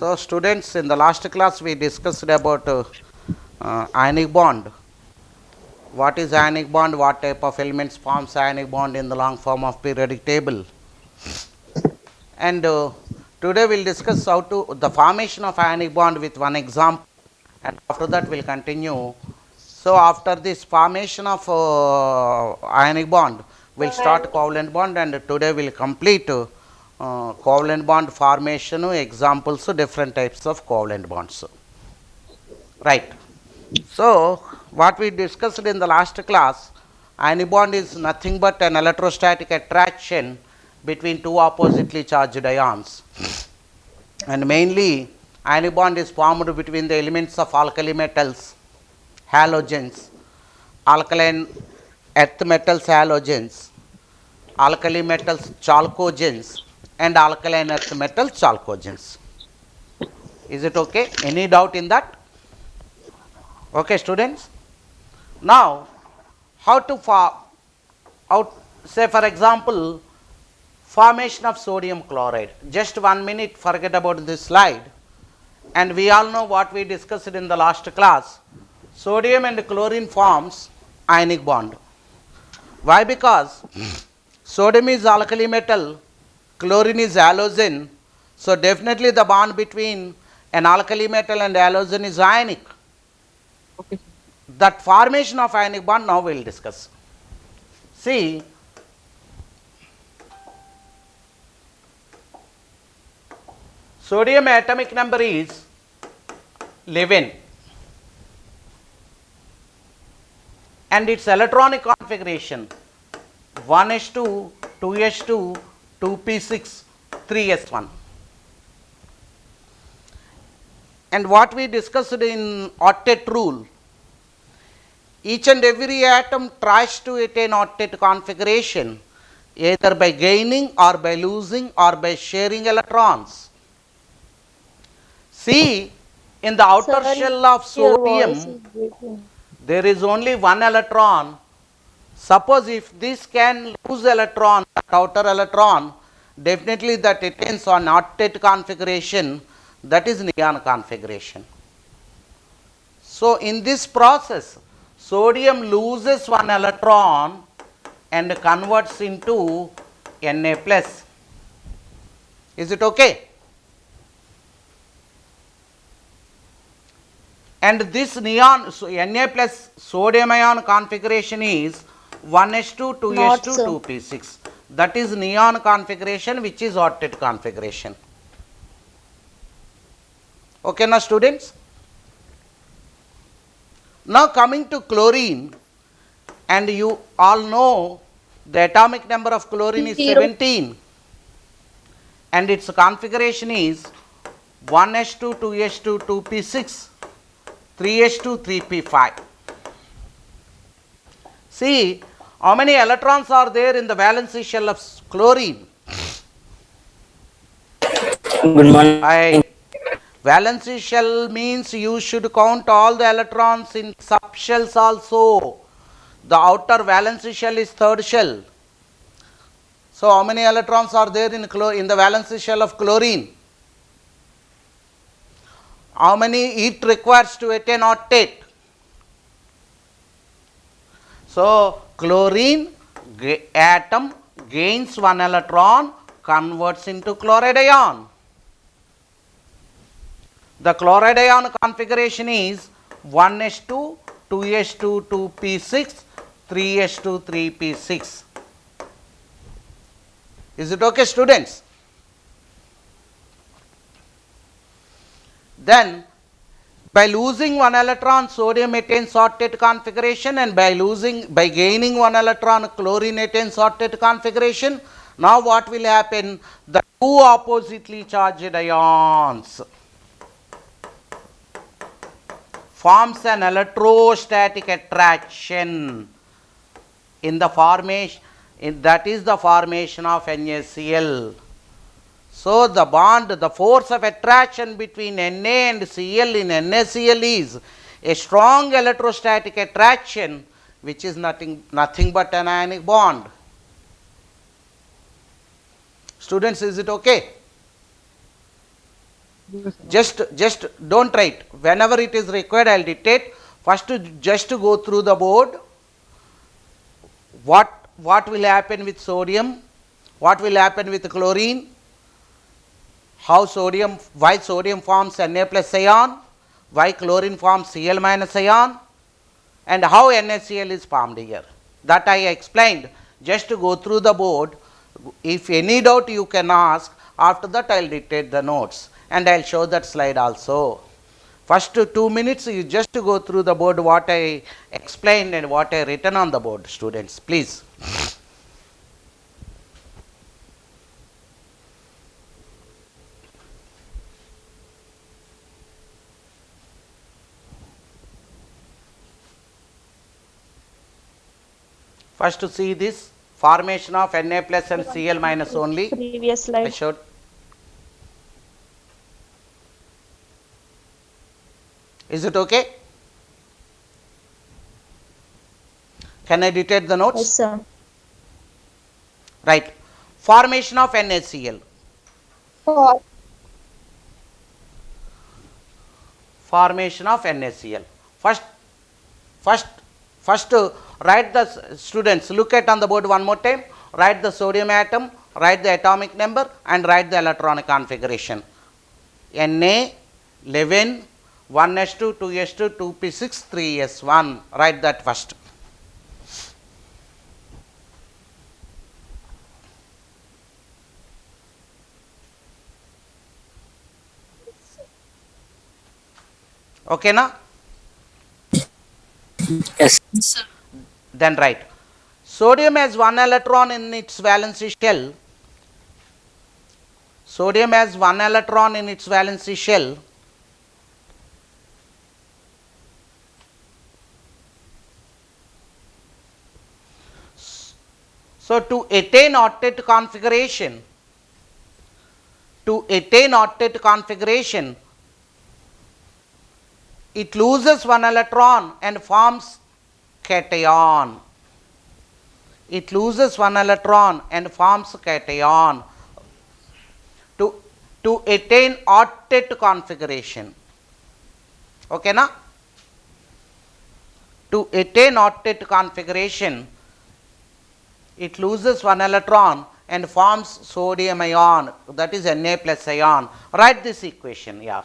So students, in the last class we discussed about ionic bond. What is ionic bond? What type of elements forms ionic bond in the long form of periodic table? And today we will discuss how to the formation of ionic bond with one example, and after that we will continue. So after this formation of ionic bond, we will start covalent bond, and today we will complete covalent bond formation examples, different types of covalent bonds. Right. So what we discussed in the last class, ionic bond is nothing but an electrostatic attraction between two oppositely charged ions, and mainly ionic bond is formed between the elements of alkali metals, halogens, alkaline earth metals halogens, alkali metals chalcogens, and alkaline earth metal chalcogens. Is it okay? Any doubt in that? Okay, students. Now, how to say for example, formation of sodium chloride. Just 1 minute, forget about this slide. And we all know what we discussed in the last class. Sodium and chlorine forms ionic bond. Why? Because sodium is alkali metal, chlorine is halogen. So definitely the bond between an alkali metal and halogen is ionic. Okay. That formation of ionic bond now we will discuss. See, sodium atomic number is 11 and its electronic configuration 1s2, 2s2, 2p6, 3s1. And what we discussed in octet rule, each and every atom tries to attain octet configuration either by gaining or by losing or by sharing electrons. See, in the outer shell of sodium, there is only one electron. Suppose if this can lose electron, that outer electron, definitely that attains on octet configuration, that is neon configuration. So in this process, sodium loses one electron and converts into Na plus. Is it okay? And this neon, so Na plus sodium ion configuration is 1s2, 2s2, 2p6. That is neon configuration, which is octet configuration. Okay, now students. Now coming to chlorine, and you all know the atomic number of chlorine is 17 and its configuration is 1s2, 2s2, 2p6, 3s2, 3p5. See, how many electrons are there in the valency shell of chlorine? Good morning. Valency shell means you should count all the electrons in subshells also. The outer valency shell is third shell. So how many electrons are there in the valency shell of chlorine? How many it requires to attain octet? So chlorine atom gains one electron, converts into chloride ion. The chloride ion configuration is 1s2, 2s2, 2p6, 3s2, 3p6. Is it okay, students? Then, by losing one electron, sodium attains octet configuration, and by gaining one electron, chlorine attains octet configuration. Now what will happen? The two oppositely charged ions forms an electrostatic attraction in the formation, that is the formation of NaCl. So the bond, the force of attraction between Na and Cl in NaCl is a strong electrostatic attraction, which is nothing but an ionic bond. Students, is it okay? Just don't write. Whenever it is required, I'll dictate. First, just to go through the board. What will happen with sodium? What will happen with chlorine? Why sodium forms Na plus ion? Why chlorine forms Cl minus ion? And how NaCl is formed here. That I explained. Just to go through the board. If any doubt you can ask. After that, I'll dictate the notes. And I'll show that slide also. First 2 minutes, you just go through the board what I explained and what I written on the board, students. Please. First to see this formation of Na plus and Cl minus only. Previous I slide. showed. Is it okay? Can I dictate the notes? Yes, sir. Right. Formation of NaCl. Formation of NaCl. First write the students, look at on the board one more time, write the sodium atom, write the atomic number and write the electronic configuration. Na 11, 1s2, 2s2, 2p6, 3s1. Write that first. Okay, na? Yes. Then write. Sodium has 1 electron in its valency shell. Sodium has 1 electron in its valency shell. So to attain octet configuration, it loses 1 electron and forms cation. It loses 1 electron and forms cation. To attain octet configuration. Okay, na? To attain octet configuration, it loses 1 electron and forms sodium ion, that is Na plus ion. Write this equation, yeah.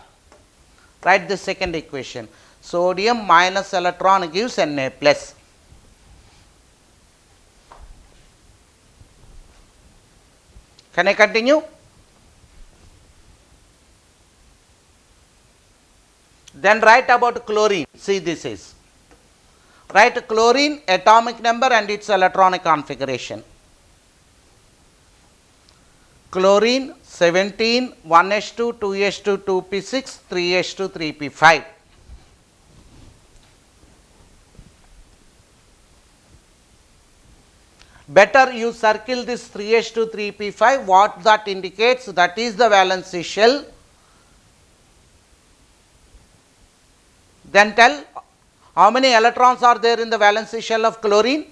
Write the second equation. Sodium minus electron gives Na plus. Can I continue? Then write about chlorine. See, this is. Write chlorine atomic number and its electronic configuration. Chlorine 17, 1s2, 2s2, 2p6, 3s2, 3p5. Better you circle this 3s2, 3p5. What that indicates? That is the valency shell. Then tell how many electrons are there in the valency shell of chlorine?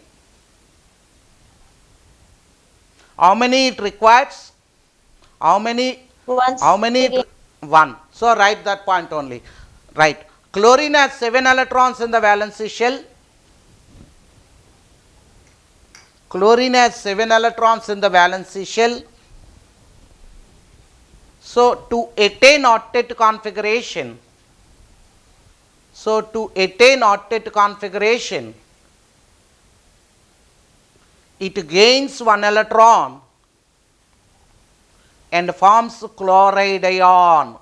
How many it requires? How many? One. So write that point only. Right. Chlorine has 7 electrons in the valency shell. Chlorine has 7 electrons in the valency shell. So to attain octet configuration, it gains 1 electron and forms chloride ion.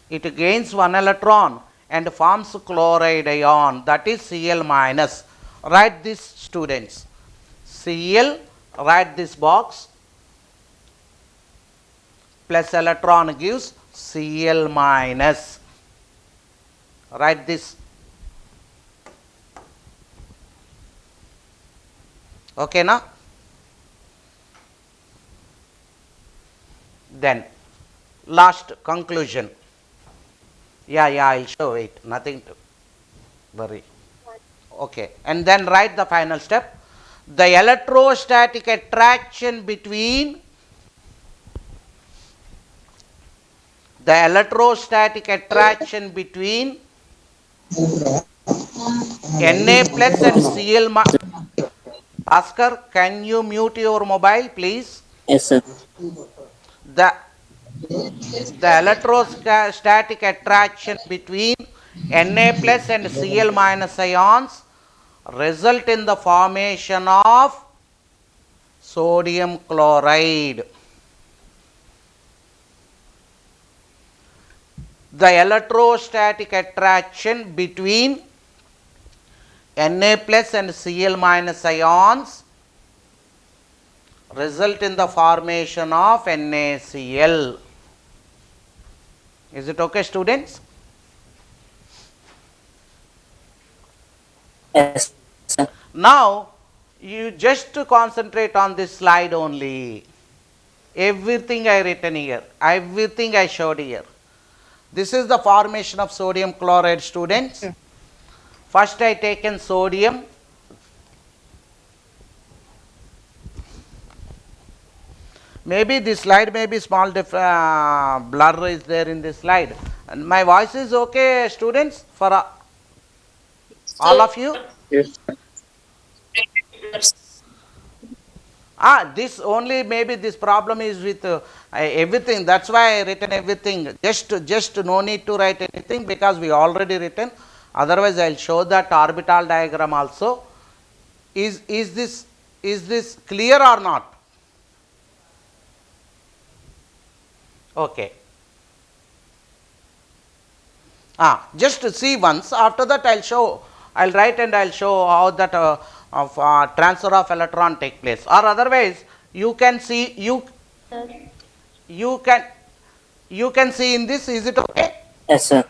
It gains 1 electron and forms chloride ion, that is Cl minus. Write this, students. Cl, write this box, plus electron gives Cl minus. Write this. Okay, na? Then last conclusion. Yeah, I'll show it. Nothing to worry. Okay, and then write the final step. The electrostatic attraction between the electrostatic attraction between Na plus and Cl. Oscar, can you mute your mobile, please? Yes, sir. The electrostatic attraction between Na plus and Cl minus ions result in the formation of sodium chloride. The electrostatic attraction between Na plus and Cl minus ions result in the formation of NaCl. Is it okay, students? Yes, sir. Now, you just concentrate on this slide only. Everything I written here, everything I showed here. This is the formation of sodium chloride, students. First I taken sodium. Maybe this slide may be small blur is there in this slide. And my voice is okay, students, for all of you? Yes. This only maybe this problem is with everything. That's why I written everything. Just no need to write anything because we already written. Otherwise, I'll show that orbital diagram also. Is this clear or not? Okay. Just to see once. After that, I'll write and I'll show how that transfer of electron take place. Or otherwise, you can see you can see in this. Is it okay? Yes, sir.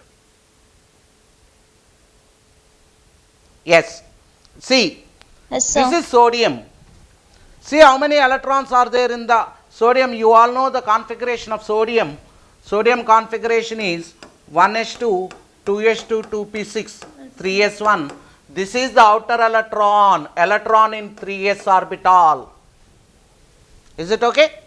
Yes. See, Yes, sir. this is sodium. See how many electrons are there in the sodium. You all know the configuration of sodium. Sodium configuration is 1s2, 2s2, 2p6, 3s1. This is the outer electron in 3s orbital. Is it okay?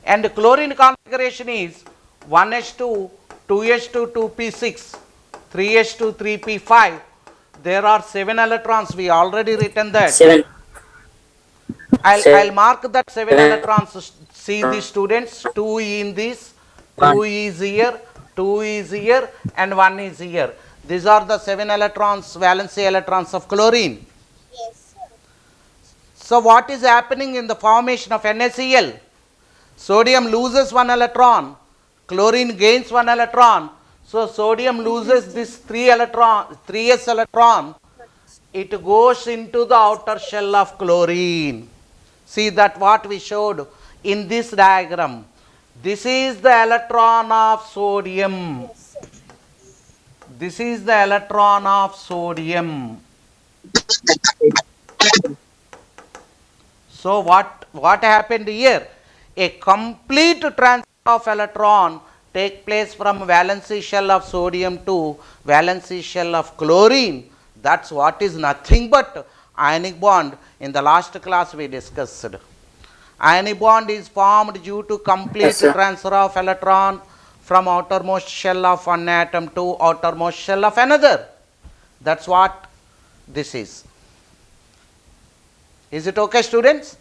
And chlorine configuration is 1s2, 2s2, 2p6, 3s2, 3p5. There are 7 electrons. We already written that. 7. I'll mark that 7 electrons. See the students, 2 in this, 2 is here, 2 is here, and 1 is here. These are the 7 electrons, valency electrons of chlorine. Yes, sir. So what is happening in the formation of NaCl? Sodium loses 1 electron, chlorine gains 1 electron. So sodium loses this 3s electron. It goes into the outer shell of chlorine. See that what we showed in this diagram. This is the electron of sodium. This is the electron of sodium. So what happened here? A complete transfer of electron take place from valency shell of sodium to valency shell of chlorine. That's what is nothing but ionic bond. In the last class we discussed. Ionic bond is formed due to complete transfer of electron from outermost shell of one atom to outermost shell of another. That's what this is. Is it okay, students?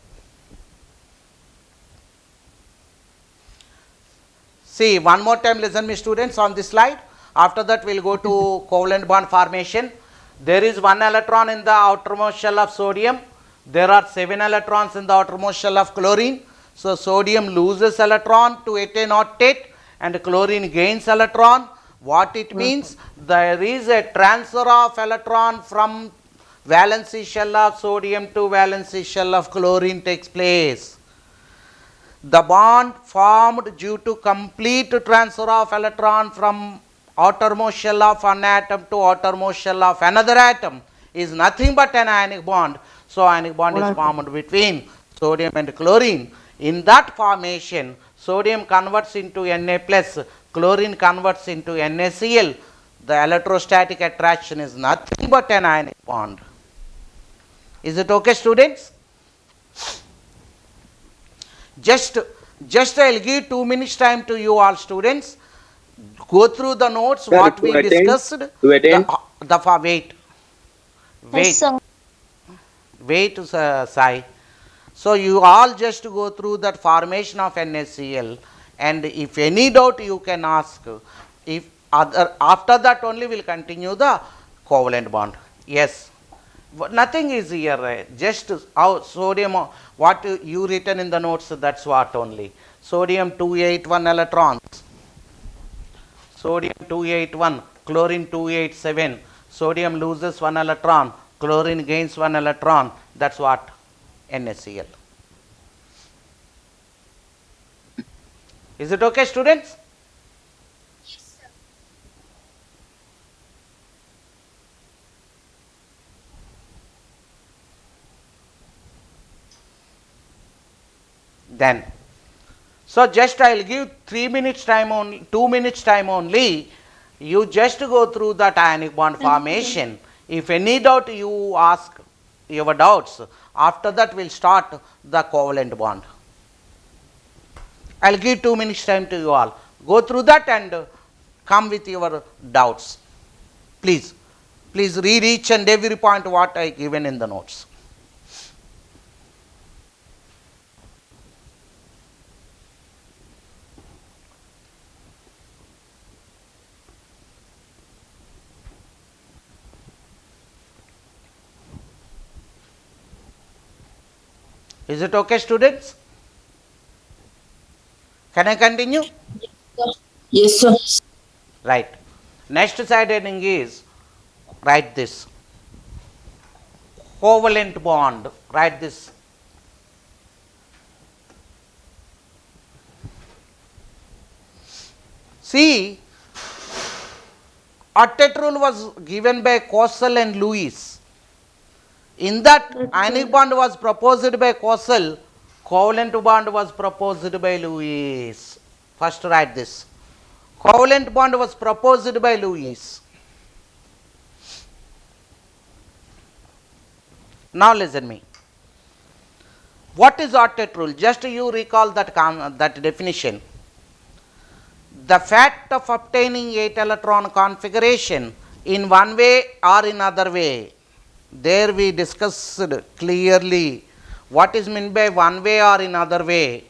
See, one more time listen me, students, on this slide. After that we'll go to covalent bond formation. There is 1 electron in the outermost shell of sodium. There are 7 electrons in the outermost shell of chlorine. So sodium loses electron to 8 not 8 and chlorine gains electron. What it means? There is a transfer of electron from valency shell of sodium to valency shell of chlorine takes place. The bond formed due to complete transfer of electron from outermost shell of one atom to outermost shell of another atom is nothing but an ionic bond. So ionic bond is formed between sodium and chlorine. In that formation, sodium converts into Na plus, chlorine converts into NaCl. The electrostatic attraction is nothing but an ionic bond. Is it okay, students? Just Just I will give 2 minutes time to you all students. Go through the notes, Sir, what to we attend? discussed. To attend? Wait. Yes, Wait. sir. Wait, Sai. So you all just go through that formation of NaCl, and if any doubt you can ask. If after that only we'll continue the covalent bond. Yes. Nothing is here. Just how sodium, what you written in the notes, that's what only. Sodium 281 electrons. Sodium 281, chlorine 287. Sodium loses 1 electron, chlorine gains 1 electron. That's what? NaCl. Is it okay, students? Yes, sir. Then, so just I will give 3 minutes time only, 2 minutes time only. You just go through that ionic bond formation. If any doubt you ask your doubts, after that we'll start the covalent bond. I'll give 2 minutes time to you all. Go through that and come with your doubts. Please, please read each and every point what I given in the notes. Is it okay, students? Can I continue? Yes, sir. Right. Next side heading is, write this. Covalent bond. Write this. See, octet rule was given by Coastal and Lewis. In that, ionic bond was proposed by Coastal, covalent bond was proposed by Lewis. First write this. Covalent bond was proposed by Lewis. Now listen me. What is octet rule? Just you recall that definition. The fact of obtaining 8 electron configuration in one way or in other way. There we discussed clearly what is meant by one way or in other way,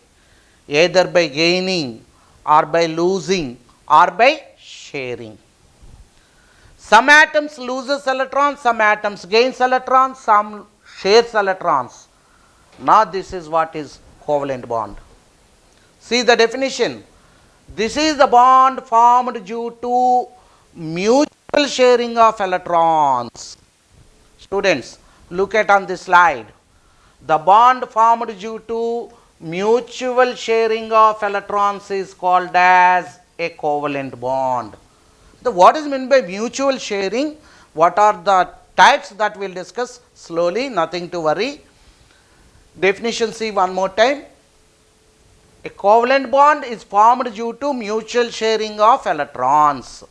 either by gaining or by losing or by sharing. Some atoms loses electrons, some atoms gains electrons, some shares electrons. Now this is what is covalent bond. See the definition. This is the bond formed due to mutual sharing of electrons. Students, look at on this slide. The bond formed due to mutual sharing of electrons is called as a covalent bond. So what is meant by mutual sharing? What are the types that we'll discuss slowly, nothing to worry. Definition see one more time. A covalent bond is formed due to mutual sharing of electrons.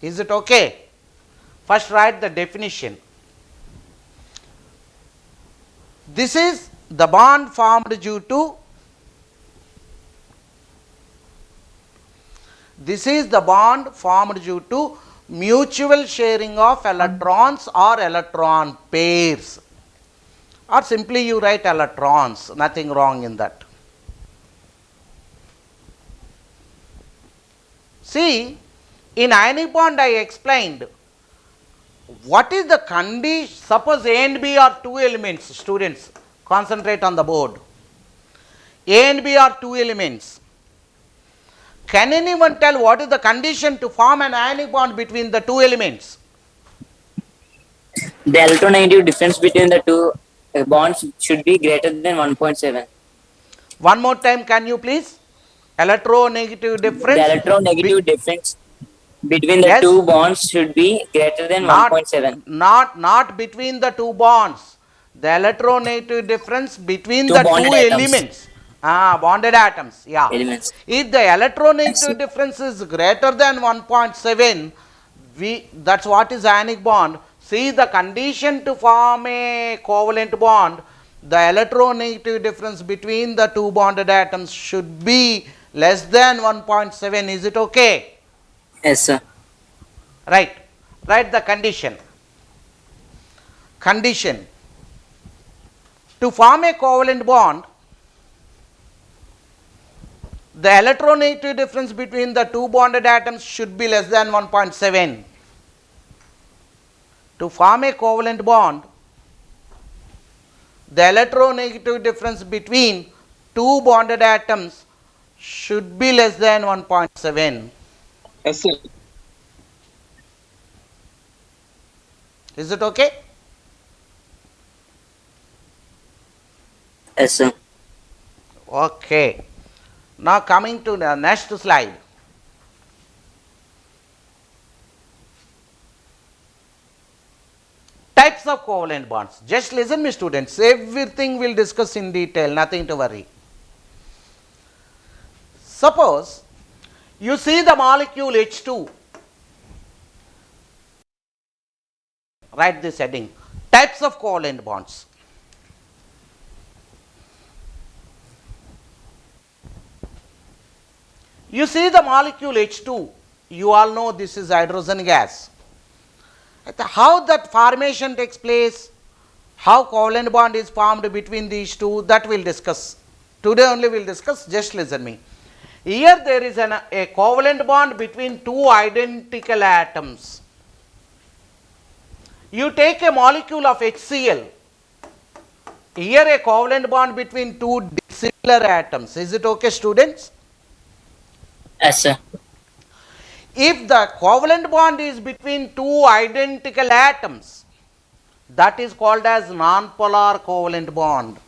Is it okay? First write the definition. This is the bond formed due to mutual sharing of electrons or electron pairs, or simply you write electrons, nothing wrong in that. See, in ionic bond I explained what is the condition. Suppose A and B are two elements, students, concentrate on the board. A and B are two elements. Can anyone tell what is the condition to form an ionic bond between the two elements? The electronegative difference between the two bonds should be greater than 1.7. One more time, can you please? Electronegative difference. The electronegative difference between the Yes. two bonds should be greater than 1.7. Not between the two bonds. The electronegative difference between Two the bonded two atoms. elements. Bonded atoms. Yeah. Elements. If the electronegative difference is greater than 1.7, that's what is ionic bond. See the condition to form a covalent bond. the electronegative difference between the two bonded atoms should be less than 1.7. Is it okay? Yes, sir. Right. Write the condition. Condition. To form a covalent bond, the electronegative difference between the two bonded atoms should be less than 1.7. To form a covalent bond, the electronegative difference between two bonded atoms should be less than 1.7. Yes, sir. Is it okay? Yes, sir. Okay. Now coming to the next slide. Types of covalent bonds. Just listen me students, everything we'll discuss in detail, nothing to worry. Suppose you see the molecule H2, write this heading, types of covalent bonds. You see the molecule H2, you all know this is hydrogen gas. How that formation takes place, how covalent bond is formed between these two, that we'll discuss. Today only we'll discuss, just listen me. Here there is a covalent bond between two identical atoms. You take a molecule of HCl. Here a covalent bond between two dissimilar atoms. Is it okay, students? Yes, sir. If the covalent bond is between two identical atoms, that is called as non-polar covalent bond.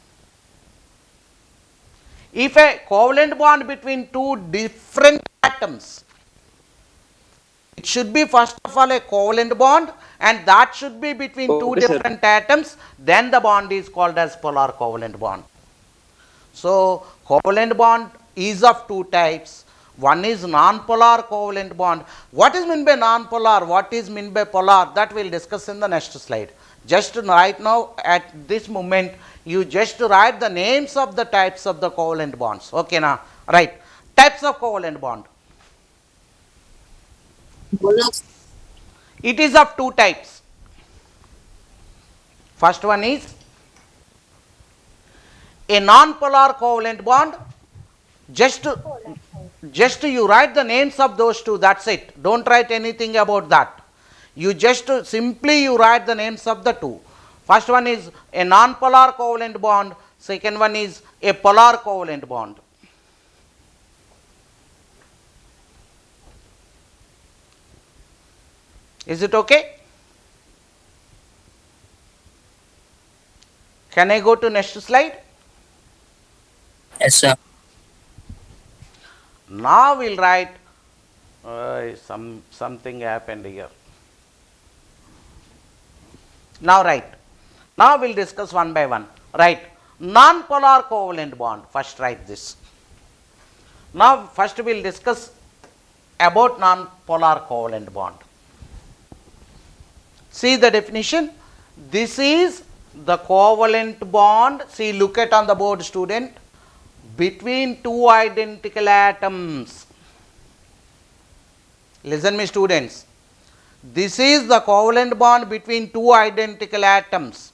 If a covalent bond between two different atoms, it should be first of all a covalent bond, and that should be between two Okay, sir. different atoms, then the bond is called as polar covalent bond. So, covalent bond is of two types. One is non-polar covalent bond. What is meant by non-polar? What is meant by polar? That we will discuss in the next slide. Just right now, at this moment, you just write the names of the types of the covalent bonds. Okay, now, right. Types of covalent bond. It is of two types. First one is a non-polar covalent bond. Just you write the names of those two, that's it. Don't write anything about that. You just simply you write the names of the two. First one is a non-polar covalent bond. Second one is a polar covalent bond. Is it okay? Can I go to next slide? Yes, sir. Now we'll write something happened here. Now write. Now we'll discuss one by one. Write non-polar covalent bond. First write this. Now first we'll discuss about non-polar covalent bond. See the definition. This is the covalent bond. See, look at on the board, student. Between two identical atoms. Listen me, students. This is the covalent bond between two identical atoms.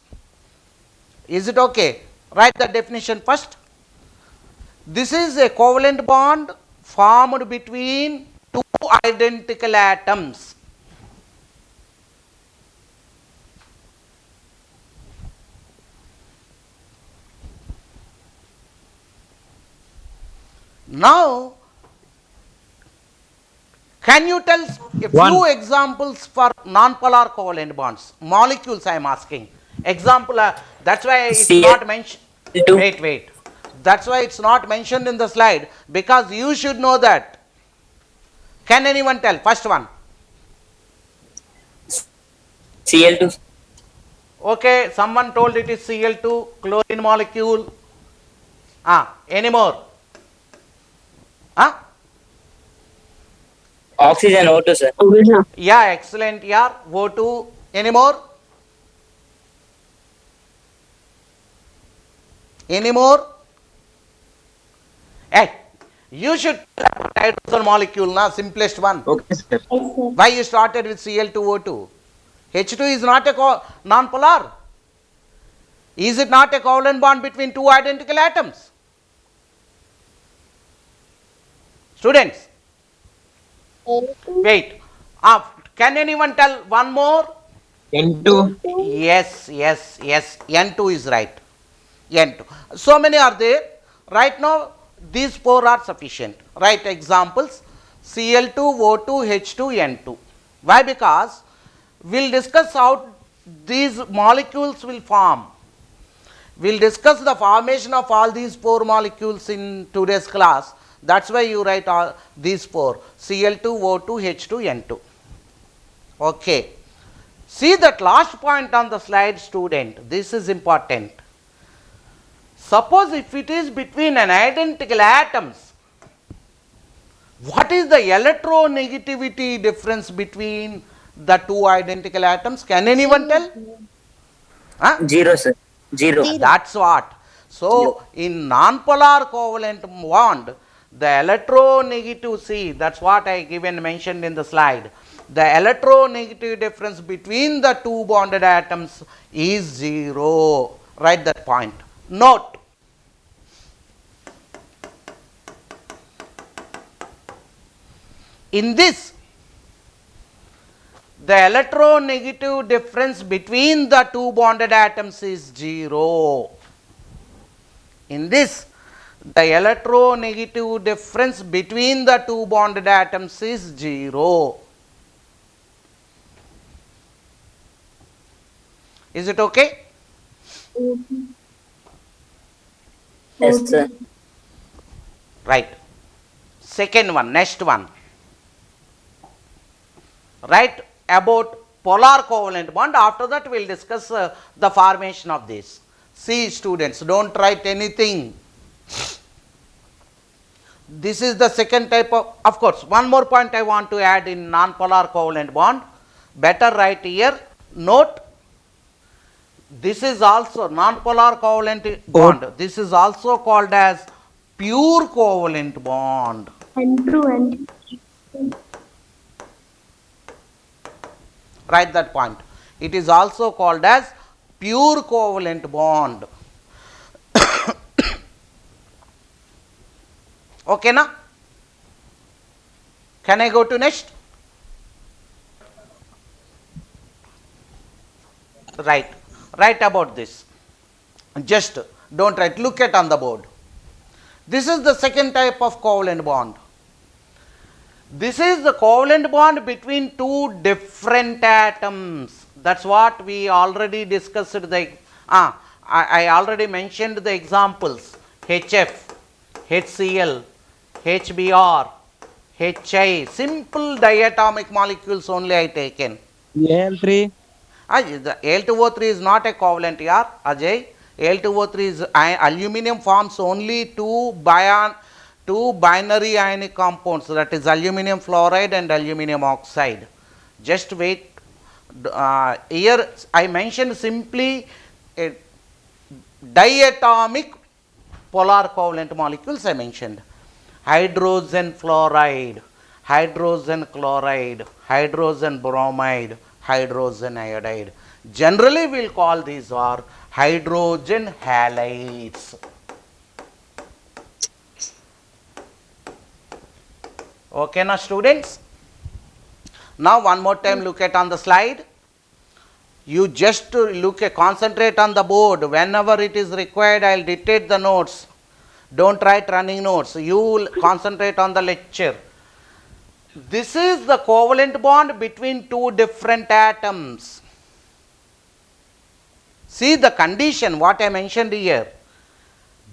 Is it okay? Write the definition first. This is a covalent bond formed between two identical atoms. Now, can you tell a few examples for non-polar covalent bonds? Molecules I am asking. Example, that's why it's Cl2. not mentioned. Wait. That's why it's not mentioned in the slide, because you should know that. Can anyone tell? First one. Cl2. Okay, someone told it is Cl2, chlorine molecule. Any more? Oxygen O2, sir. Yeah, excellent. Yeah, O2. Any more? Any more? Hey, you should tell about hydrogen molecule, na simplest one. Okay, sir. Why you started with Cl2O2? H2 is not a non-polar. Is it not a covalent bond between two identical atoms? Students, wait. Can anyone tell one more? N2. Yes, yes, yes. N2 is right. N2. So many are there. Right now, these four are sufficient. Write examples: Cl2, O2, H2, N2. Why? Because we'll discuss how these molecules will form. We'll discuss the formation of all these four molecules in today's class. That's why you write all these four: Cl2, O2, H2, N2. Okay. See that last point on the slide, student. This is important. Suppose if it is between an identical atoms, what is the electronegativity difference between the two identical atoms? Can anyone tell? Huh? 0, sir. 0. That's what. So, in non-polar covalent bond, the electronegative, see, that's what I given mentioned in the slide. The electronegative difference between the two bonded atoms is 0. Write that point. Note. In this, the electronegative difference between the two bonded atoms is 0. In this, the electronegative difference between the two bonded atoms is 0. Is it okay? Yes, sir. Right. Second one, next one. Write about polar covalent bond. After that, we will discuss the formation of this. See, students, don't write anything. This is the second type of course, one more point I want to add in non-polar covalent bond. Better write here. Note, this is also non-polar covalent bond. This is also called as pure covalent bond. Write that point. It is also called as pure covalent bond. Okay, na? Can I go to next? Right. Write about this. Just don't write. Look at on the board. This is the second type of covalent bond. This is the covalent bond between two different atoms. That's what we already discussed. I already mentioned the examples: HF, HCl, HBr, HI. Simple diatomic molecules only I taken. Al3. The Al2O3 is not a covalent here, Ajay. Al2O3 is aluminum forms only two binary ionic compounds, that is aluminum fluoride and aluminum oxide. Just wait. Here I mentioned simply a diatomic polar covalent molecules I mentioned. Hydrogen fluoride, hydrogen chloride, hydrogen bromide, hydrogen iodide. Generally we will call these are hydrogen halides. Okay, now students. Now one more time look at on the slide. You just concentrate on the board. Whenever it is required, I will dictate the notes. Don't write running notes. You will concentrate on the lecture. This is the covalent bond between two different atoms. See the condition what I mentioned here.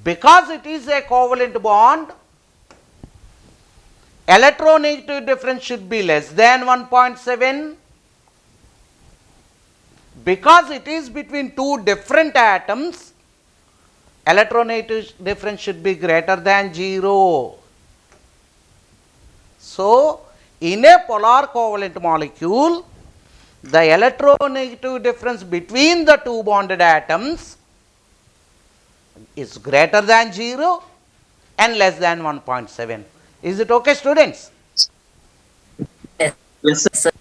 Because it is a covalent bond, electronegative difference should be less than 1.7. Because it is between two different atoms, electronegative difference should be greater than 0. So, in a polar covalent molecule, the electronegative difference between the two bonded atoms is greater than 0 and less than 1.7. Is it okay, students? Yes, sir.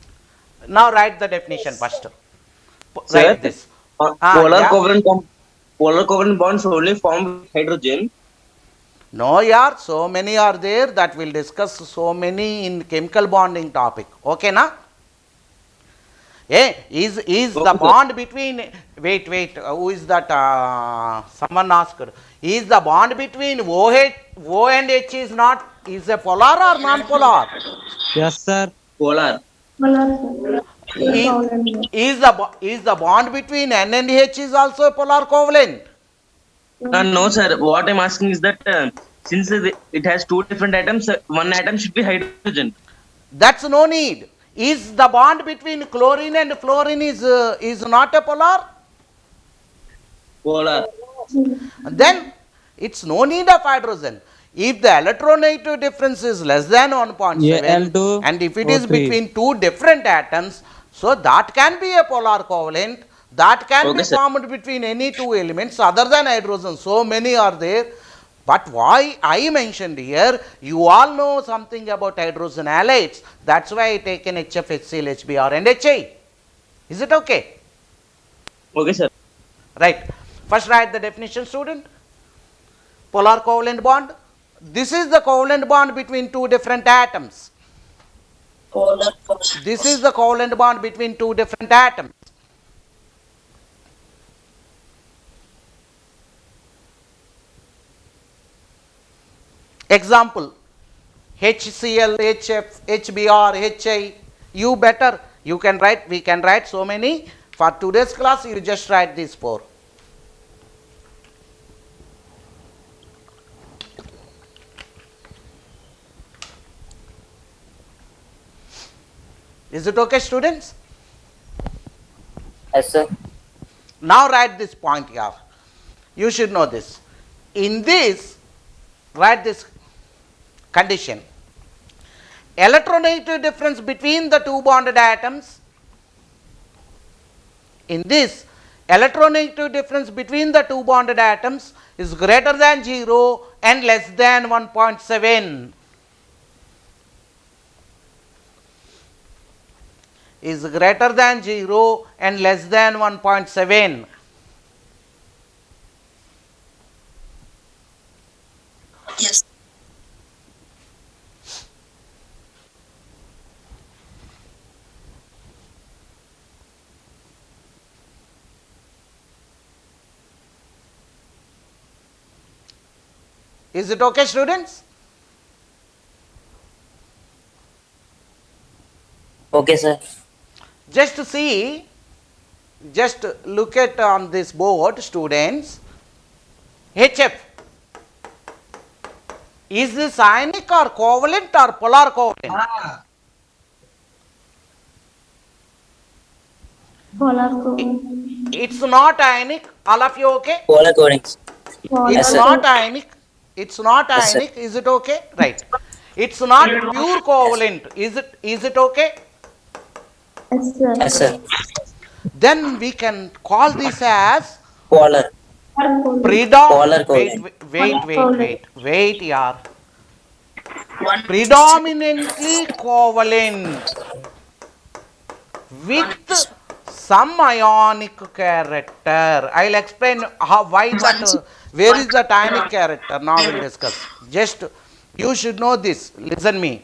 Now write the definition first. Sir, Write this. polar Yeah. covalent polar covalent bonds only formed with hydrogen. No, yaar, so many are there that we'll discuss so many in chemical bonding topic. Okay, na? Is the Okay, sir. bond between, wait, who is that? Someone asked. Is the bond between O and H is not, is a polar or non-polar? Yes, sir. Polar. Is, is the bond between N and H is also a polar covalent? No, sir. What I'm asking is that since it has two different atoms, one atom should be hydrogen. That's no need. Is the bond between chlorine and fluorine is not a polar? Polar. Then it's no need of hydrogen. If the electronegative difference is less than 1.7 Al2 and if it is O3. between two different atoms, so that can be a polar covalent. That can Okay, be sir. formed between any two elements other than hydrogen. So many are there. But why I mentioned here, you all know something about hydrogen halides. That's why I taken HF, HCl, HBr and HI. Is it okay? Okay, sir. Right. First write the definition, student. Polar covalent bond. This is the covalent bond between two different atoms. This is the covalent bond between two different atoms. Example, HCl, HF, HBr, HI. You better, you can write, we can write so many. For today's class, you just write these four. Is it okay, students? Yes, sir. Now write this point here. You should know this. In this, write this condition. Electronegative difference between the two bonded atoms. In this, electronegative difference between the two bonded atoms is greater than 0 and less than 1.7. Is greater than 0 and less than 1.7. Yes. Is it okay, students? Okay, sir. Just to see, just look at on this board, students. HF. Is this ionic or covalent or polar covalent? Polar covalent. It's not ionic. All of you okay? Polar covalent. Polar It's sir. not ionic. It's not Yes, sir. ionic. Is it okay? Right. It's not pure covalent. Is it okay? Yes, sir. Yes, sir. Then we can call this as Polar. Polar covalent. wait, yaar. Predominantly covalent with some ionic character. I'll explain why that, where is that ionic character, now we'll discuss. Just, you should know this, listen me.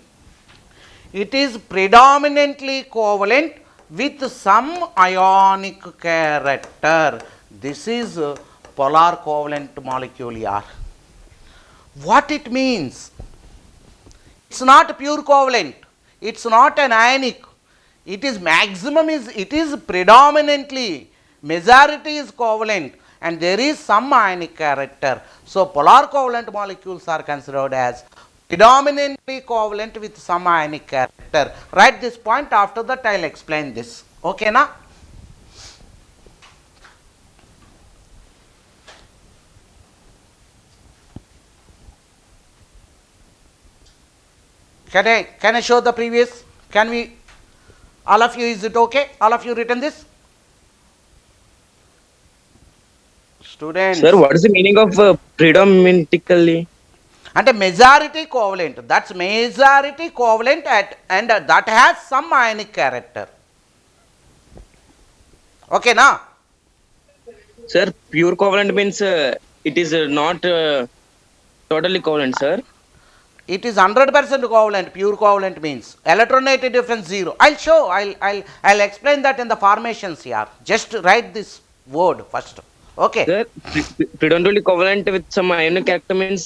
It is predominantly covalent with some ionic character. This is polar covalent molecule, yaar. What it means? It's not pure covalent. It's not an ionic. It is predominantly, majority is covalent and there is some ionic character. So polar covalent molecules are considered as predominantly covalent with some ionic character. Write this point, after that I will explain this. Okay, na? Can I show the previous? Can we, all of you, is it okay? All of you written this? Students. Sir, what is the meaning of predominantly? అంటే majority covalent, that's majority covalent and that has some ionic character. ఓకేనా? Sir, pure covalent means it is not totally covalent, sir. It is 100% covalent. Pure covalent means electronegative difference 0. I'll explain that in the formations here. Just write this word first. Okay. Sir, predominantly covalent with some ionic character means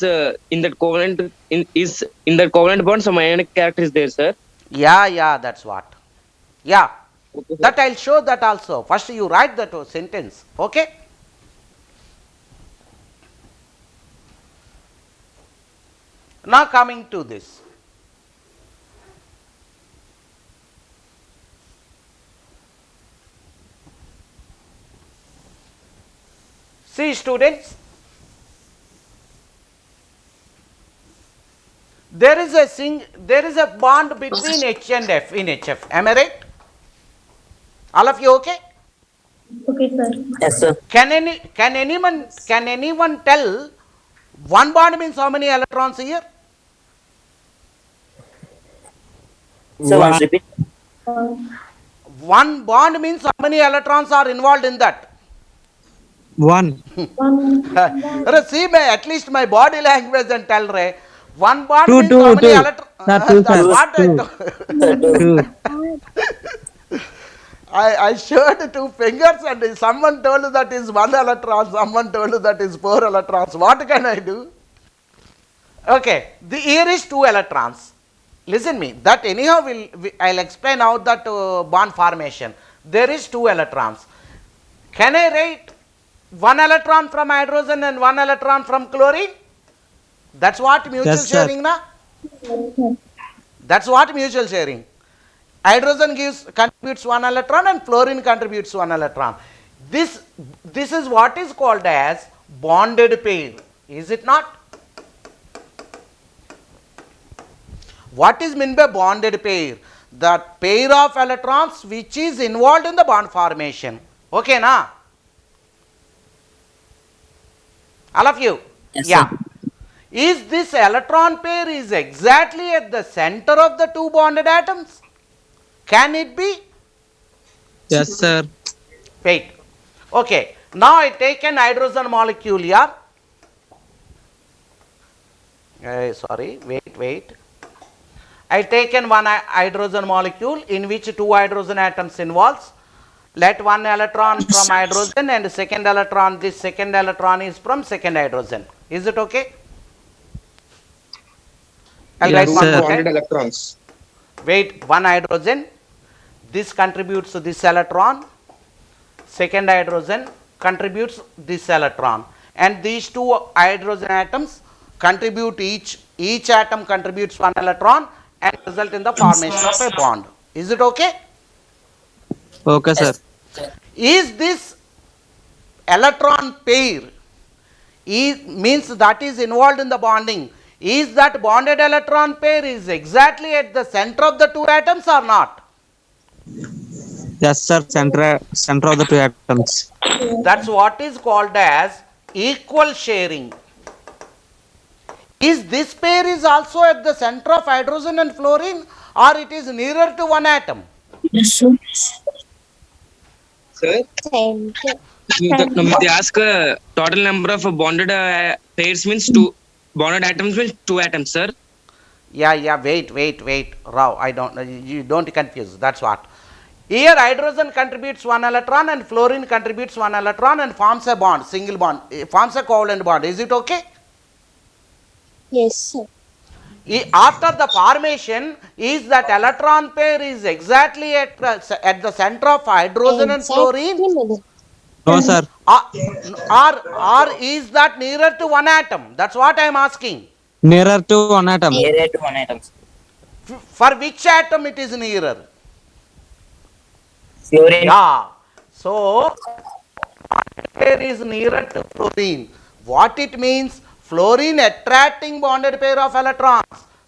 in that covalent bond some ionic character is there, sir. Yeah, that's what. Yeah, Okay, sir. that I'll show that also. First you write that sentence. Okay. Now coming to this. See students, there is a bond between H and F in HF. Am I right? All of you okay? Okay, sir. Yes, sir. Can anyone tell one bond means how many electrons here? So once repeat. One bond means how many electrons are involved in that? One. See, at least my body language and tell Ray. One bond Two, means two, how many two. electrons? Sir, two, That's sir. what I Two. told. Two. I showed 2 fingers and someone told that is 1 electron, someone told that is 4 electrons. What can I do? Okay, here is 2 electrons. Listen me, that anyhow I'll explain how that bond formation. There is 2 electrons. Can I write 1 electron from hydrogen and 1 electron from chlorine? That's what mutual Yes, sir. sharing, na? That's what mutual sharing. Hydrogen contributes 1 electron and fluorine contributes 1 electron. This is what is called as bonded pair. Is it not? What is meant by bonded pair? The pair of electrons which is involved in the bond formation. Okay, na? All of you? Yes, yeah. sir. Is this electron pair is exactly at the center of the 2 bonded atoms? Can it be? Yes, sir. Wait. Okay. Now I take an hydrogen molecule here. Sorry. Wait. I taken one hydrogen molecule in which 2 hydrogen atoms involves. Let 1 electron from hydrogen and second electron. This second electron is from second hydrogen. Is it okay? I'll Yes, write one sir. more Bonded time. electrons. Wait, 1 hydrogen. This contributes to this electron. Second hydrogen contributes this electron. And these 2 hydrogen atoms contribute each atom contributes 1 electron and result in the formation of a bond. Is it okay? Okay, sir. Is this electron pair means that is involved in the bonding? Is that bonded electron pair is exactly at the center of the 2 atoms or not? Yes, sir. Center of the 2 atoms. That's what is called as equal sharing. Is this pair is also at the center of hydrogen and fluorine or it is nearer to 1 atom? Yes, sir. Sir, they ask total number of bonded pairs means 2. Bonded atoms means 2 atoms, sir. Yeah, wait. Rao, you don't confuse. That's what. Here hydrogen contributes 1 electron and fluorine contributes 1 electron and forms a bond, single bond, forms a covalent bond. Is it okay? Yes, sir. After the formation, is that electron pair is exactly at the center of hydrogen and fluorine? No, sir. Or is that nearer to 1 atom? That's what I am asking. Nearer to 1 atom. Nearer to 1 atom. For which atom it is nearer? Fluorine. Yeah. So, pair is nearer to fluorine. What it means? Fluorine attracting bonded pair of electrons.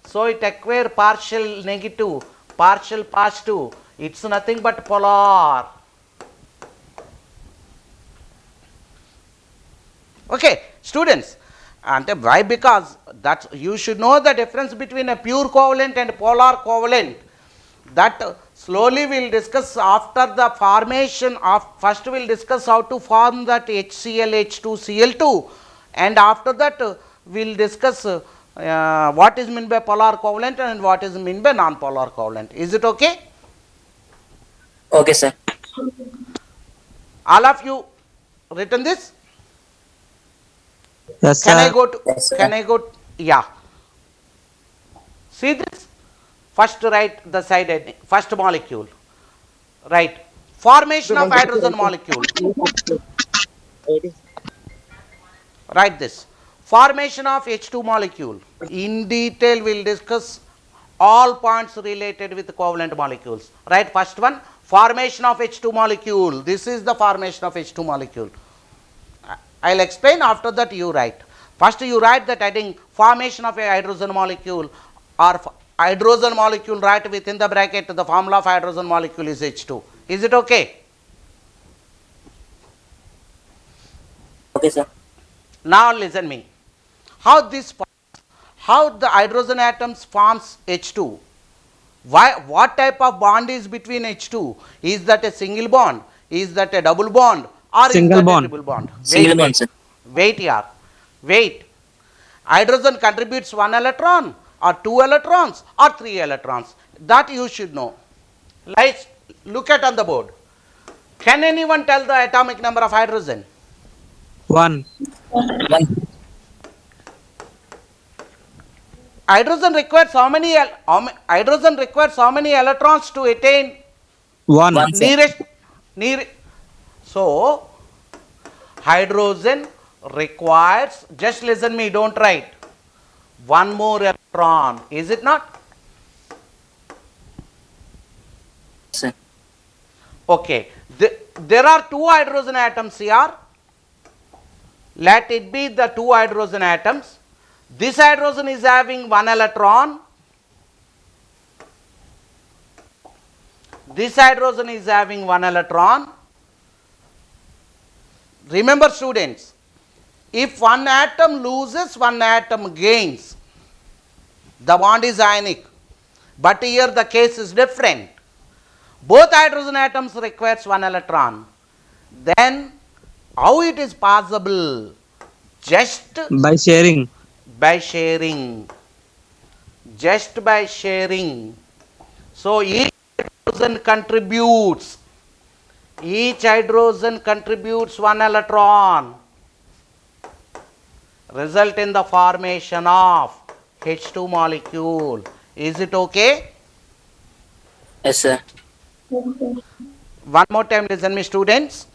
So, it acquire partial negative, partial positive. It's nothing but polar. Okay, students, and why? Because that's you should know the difference between a pure covalent and polar covalent. That slowly we will discuss after the formation of. First we will discuss how to form that HCl H2Cl2, and after that we will discuss what is meant by polar covalent and what is meant by non-polar covalent. Is it okay? Okay, sir. All of you written this? Yes, Can I sir. go to? Yes, sir. Can I go? Yeah. See this? First write the side heading. First molecule. Right. Formation of hydrogen molecule. Write this. Formation of H2 molecule. In detail we will discuss all points related with covalent molecules. Right. First one, formation of H2 molecule. This is the formation of H2 molecule. I will explain, after that you write. First you write that heading, formation of a hydrogen molecule, or hydrogen molecule, write within the bracket the formula of hydrogen molecule is H2. Is it okay? Okay, sir. Now listen me. How the hydrogen atoms forms H2? Why? What type of bond is between H2? Is that a single bond? Is that a double bond? Or Single is that bond. a triple bond? Single bond, sir. Wait here. Wait. Hydrogen contributes 1 electron or 2 electrons or 3 electrons. That you should know. Let's look at on the board. Can anyone tell the atomic number of hydrogen? 1. One. Hydrogen requires how many electrons to attain 1. One. nearest. So hydrogen requires, just listen me, don't write, 1 more electron. Is it not? Sir. Okay. There are 2 hydrogen atoms here. Let it be the 2 hydrogen atoms. This hydrogen is having 1 electron. This hydrogen is having 1 electron. Remember students, if one atom loses, one atom gains. The bond is ionic. But here the case is different. Both hydrogen atoms requires 1 electron. Then how it is possible? Just By sharing. by sharing. Just by sharing. So each hydrogen contributes. Each hydrogen contributes 1 electron. Result in the formation of H2 molecule. Is it okay? Yes, sir. One more time listen me students.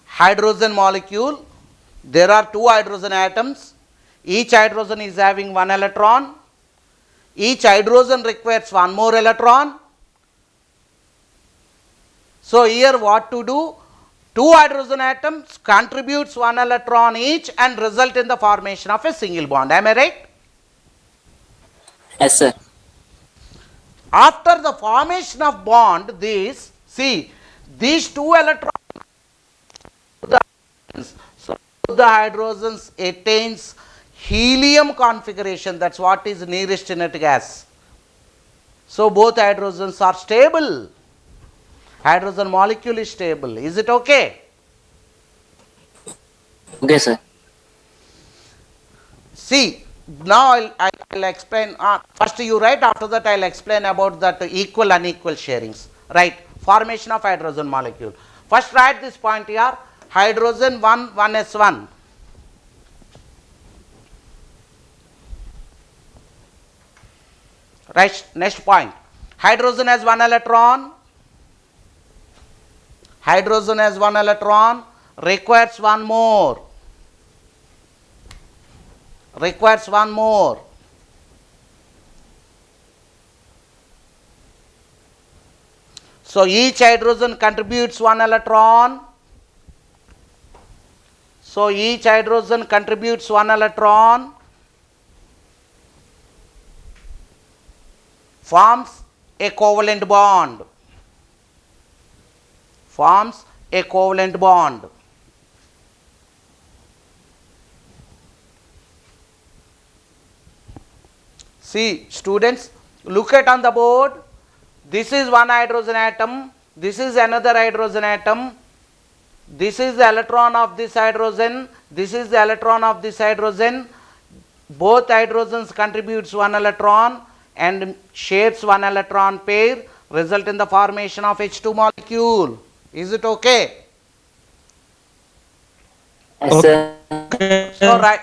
Hydrogen molecule. There are 2 hydrogen atoms. Each hydrogen is having 1 electron. Each hydrogen requires 1 more electron. So here what to do? 2 hydrogen atoms contributes 1 electron each and result in the formation of a single bond. Am I right? Yes, sir. After the formation of bond, these 2 electrons, so the hydrogens attains helium configuration. That's what is nearest inert gas. So both hydrogens are stable. Hydrogen molecule is stable. Is it okay? Okay, sir. See, now I'll explain. First you write, after that I'll explain about that equal unequal sharings. Right, formation of hydrogen molecule. First write this point here, hydrogen 1s1. Right, next point. Hydrogen has 1 electron. Hydrogen has 1 electron, requires 1 more. Requires 1 more. So each hydrogen contributes 1 electron. So each hydrogen contributes 1 electron. Forms a covalent bond. Forms a covalent bond. See, students, look at on the board. This is one hydrogen atom. This is another hydrogen atom. This is the electron of this hydrogen. This is the electron of this hydrogen. Both hydrogens contributes one electron and shares one electron pair, result in the formation of H2 molecule. Is it okay? Yes, sir. So write,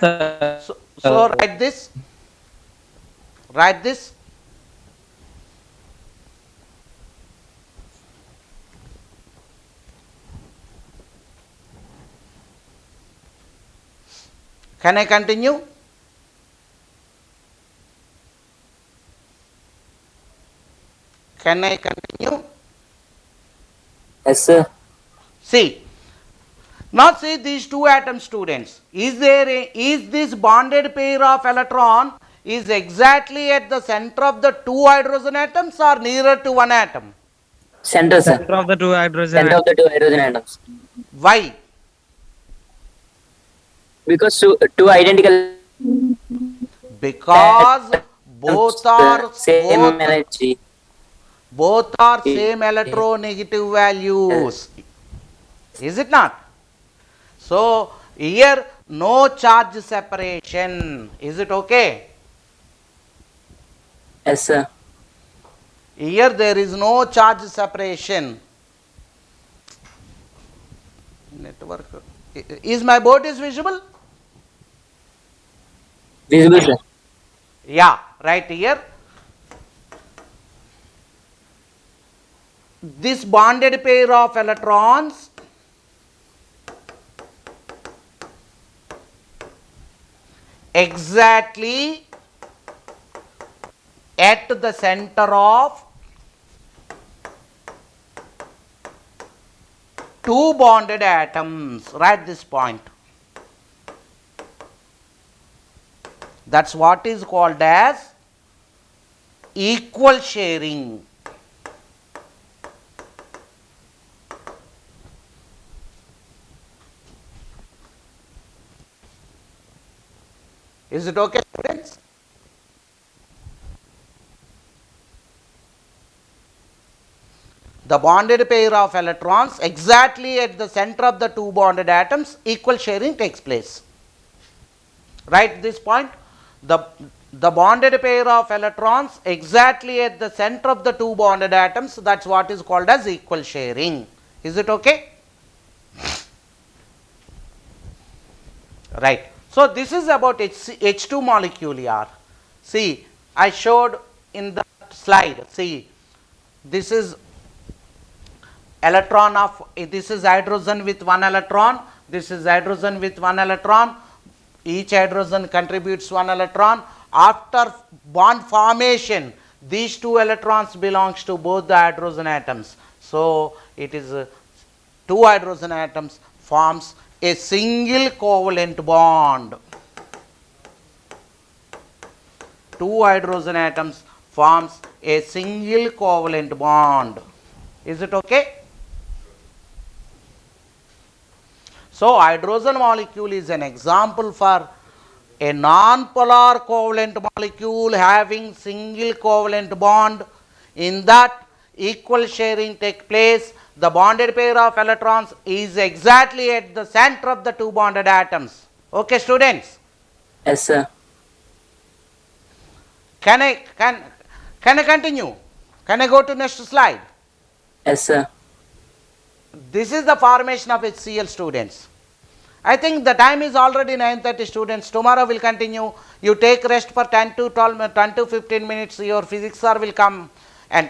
so write this. Write this. Can I continue? Can I continue? Yes, sir. See, now see these two atoms, students. Is this bonded pair of electron is exactly at the center of the two hydrogen atoms or nearer to one atom? Center, sir. Center of the two hydrogen Center of the two hydrogen atoms. Why? Because two identical Because both are same both, energy. both are same electronegative values. Is it not? So here no charge separation. Is it okay? Yes, sir. Here there is no charge separation. Network. Is my board is visible? Visible, sir. Yeah, right here. This bonded pair of electrons exactly at the center of two bonded atoms. Write this point. That's what is called as equal sharing. Is it okay, students? The bonded pair of electrons exactly at the center of the two bonded atoms, equal sharing takes place. Write this point. The bonded pair of electrons exactly at the center of the two bonded atoms, that's what is called as equal sharing. Is it okay? Right. So this is about H2 molecule here. See, I showed in the slide. See, this is electron of, this is hydrogen with one electron, this is hydrogen with one electron, each hydrogen contributes one electron. After bond formation, these two electrons belongs to both the hydrogen atoms. So it is two hydrogen atoms forms a single covalent bond. Two hydrogen atoms forms a single covalent bond. Is it okay? So hydrogen molecule is an example for a non-polar covalent molecule having single covalent bond. In that equal sharing takes place. The bonded pair of electrons is exactly at the center of the two bonded atoms. Okay, students? Yes, sir. Can I continue? Can I go to next slide? Yes, sir. This is the formation of HCl, students. I think the time is already 9:30, students. Tomorrow we'll continue. You take rest for 10 to 15 minutes. Your physics sir will come and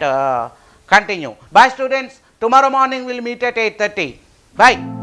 continue. Bye, students. Tomorrow morning we'll meet at 8:30. Bye.